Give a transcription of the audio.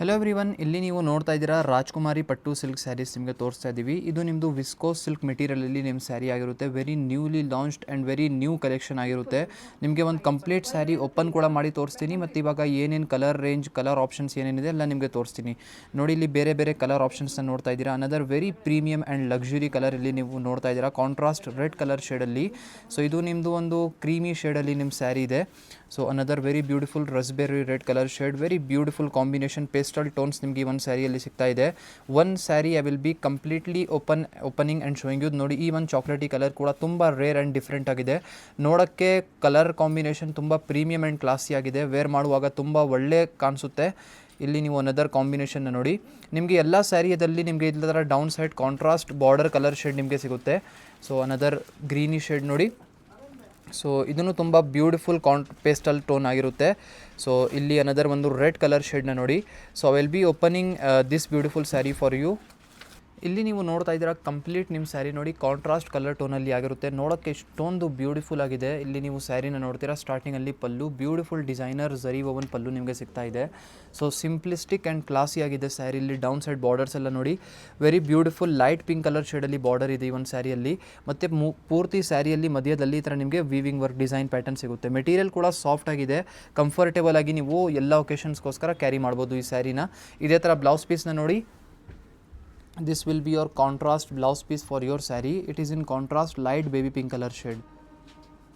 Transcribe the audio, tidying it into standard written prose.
Hello everyone, ಇಲ್ಲಿ ನೀವು ನೋಡ್ತಾ ಇದ್ದೀರಾ ರಾಜ್ಕುಮಾರಿ ಪಟ್ಟು ಸಿಲ್ಕ್ ಸ್ಯಾರೀಸ್ ನಿಮಗೆ ತೋರಿಸ್ತಾ ಇದ್ದೀವಿ. ಇದು ನಿಮ್ಮದು ವಿಸ್ಕೋಸ್ ಸಿಲ್ಕ್ ಮೆಟೀರಿಯಲಲ್ಲಿ ನಿಮ್ಮ ಸ್ಯಾರಿ ಆಗಿರುತ್ತೆ. Very newly launched and very new collection ಆಗಿರುತ್ತೆ. ನಿಮಗೆ ಒಂದು ಕಂಪ್ಲೀಟ್ ಸ್ಯಾರಿ ಓಪನ್ ಕೂಡ ಮಾಡಿ ತೋರಿಸ್ತೀನಿ ಮತ್ತು ಇವಾಗ ಏನೇನು ಕಲರ್ ರೇಂಜ್, ಕಲರ್ ಆಪ್ಷನ್ಸ್ ಏನೇನಿದೆ ಎಲ್ಲ ನಿಮಗೆ ತೋರಿಸ್ತೀನಿ. ನೋಡಿ, ಇಲ್ಲಿ ಬೇರೆ ಬೇರೆ ಕಲರ್ ಆಪ್ಷನ್ಸ್ನ ನೋಡ್ತಾ ಇದ್ದೀರಾ. Another very premium and luxury colour ಇಲ್ಲಿ ನೀವು ನೋಡ್ತಾ ಇದ್ದೀರಾ, ಕಾಂಟ್ರಾಸ್ಟ್ ರೆಡ್ ಕಲರ್ ಶೇಡಲ್ಲಿ. ಸೊ ಇದು ನಿಮ್ಮದು ಒಂದು ಕ್ರೀಮಿ ಶೇಡಲ್ಲಿ ನಿಮ್ಮ ಸ್ಯಾರಿ ಇದೆ. So another very beautiful raspberry red colour shade, very beautiful combination pastel tones ನಿಮಗೆ ಒಂದು ಸ್ಯಾರಿಯಲ್ಲಿ ಸಿಗ್ತಾ ಇದೆ. One sari I will be completely opening and showing you. ನೋಡಿ, ಈ ಒಂದು ಚಾಕ್ಲೇಟಿ ಕಲರ್ ಕೂಡ ತುಂಬ ರೇರ್ ಆ್ಯಂಡ್ ಡಿಫ್ರೆಂಟ್ ಆಗಿದೆ. ನೋಡೋಕ್ಕೆ ಕಲರ್ ಕಾಂಬಿನೇಷನ್ ತುಂಬ ಪ್ರೀಮಿಯಮ್ ಆ್ಯಂಡ್ ಕ್ಲಾಸಿ ಆಗಿದೆ. ವೇರ್ ಮಾಡುವಾಗ ತುಂಬ ಒಳ್ಳೆ ಕಾಣಿಸುತ್ತೆ. ಇಲ್ಲಿ ನೀವು ಅನದರ್ ಕಾಂಬಿನೇಷನ್ನ ನೋಡಿ, ನಿಮಗೆ ಎಲ್ಲ ಸ್ಯಾರಿಯಲ್ಲಿ ನಿಮಗೆ ಈ ಥರ down side contrast border colour shade ನಿಮಗೆ ಸಿಗುತ್ತೆ. ಸೊ ಅನದರ್ ಗ್ರೀನಿ ಶೇಡ್ ನೋಡಿ. ಸೊ ಇದನ್ನು ತುಂಬ ಬ್ಯೂಟಿಫುಲ್ ಪೇಸ್ಟಲ್ ಟೋನ್ ಆಗಿರುತ್ತೆ. ಸೊ ಇಲ್ಲಿ ಅನದರ್ ಒಂದು ರೆಡ್ ಕಲರ್ ಶೇಡ್ನ ನೋಡಿ. So I will be opening this beautiful sari for you. ಇಲ್ಲಿ ನೀವು ನೋಡ್ತಾ ಇದ್ದೀರಾ ಕಂಪ್ಲೀಟ್ ನಿಮ್ಮ ಸ್ಯಾರಿ ನೋಡಿ ಕಾಂಟ್ರಾಸ್ಟ್ ಕಲರ್ ಟೋನಲ್ಲಿ ಆಗಿರುತ್ತೆ. ನೋಡೋಕ್ಕೆ ಎಷ್ಟೊಂದು ಬ್ಯೂಟಿಫುಲ್ ಆಗಿದೆ. ಇಲ್ಲಿ ನೀವು ಸ್ಯಾರಿನ ನೋಡ್ತೀರಾ, ಸ್ಟಾರ್ಟಿಂಗಲ್ಲಿ ಪಲ್ಲು ಬ್ಯೂಟಿಫುಲ್ ಡಿಸೈನರ್ ಝರಿ ಓವನ್ ಪಲ್ಲು ನಿಮಗೆ ಸಿಗ್ತಾ ಇದೆ. ಸೊ ಸಿಂಪ್ಲಿಸ್ಟಿಕ್ ಆ್ಯಂಡ್ ಕ್ಲಾಸಿ ಆಗಿದೆ ಸ್ಯಾರಿ. ಇಲ್ಲಿ ಡೌನ್ ಸೈಡ್ ಬಾರ್ಡರ್ಸ್ ಎಲ್ಲ ನೋಡಿ, very beautiful light pink colour ಶೇಡಲ್ಲಿ ಬಾರ್ಡರ್ ಇದೆ ಈ ಒಂದು ಸ್ಯಾರಿಯಲ್ಲಿ. ಮತ್ತು ಪೂರ್ತಿ ಸ್ಯಾರಿಯಲ್ಲಿ ಮಧ್ಯದಲ್ಲಿ ಈ ಥರ ನಿಮಗೆ ವೀವಿಂಗ್ ವರ್ಕ್ ಡಿಸೈನ್ ಪ್ಯಾಟರ್ನ್ ಸಿಗುತ್ತೆ. ಮೆಟೀರಿಯಲ್ ಕೂಡ ಸಾಫ್ಟ್ ಆಗಿದೆ, ಕಂಫರ್ಟೇಬಲ್ ಆಗಿ ನೀವು ಎಲ್ಲ ಒಕೇಶನ್ಸ್ಗೋಸ್ಕರ ಕ್ಯಾರಿ ಮಾಡ್ಬೋದು ಈ ಸ್ಯಾರಿನ. ಇದೇ ಥರ ಬ್ಲೌಸ್ ಪೀಸ್ನ ನೋಡಿ. This will be your contrast blouse piece for your saree. It is in contrast light baby pink color shade.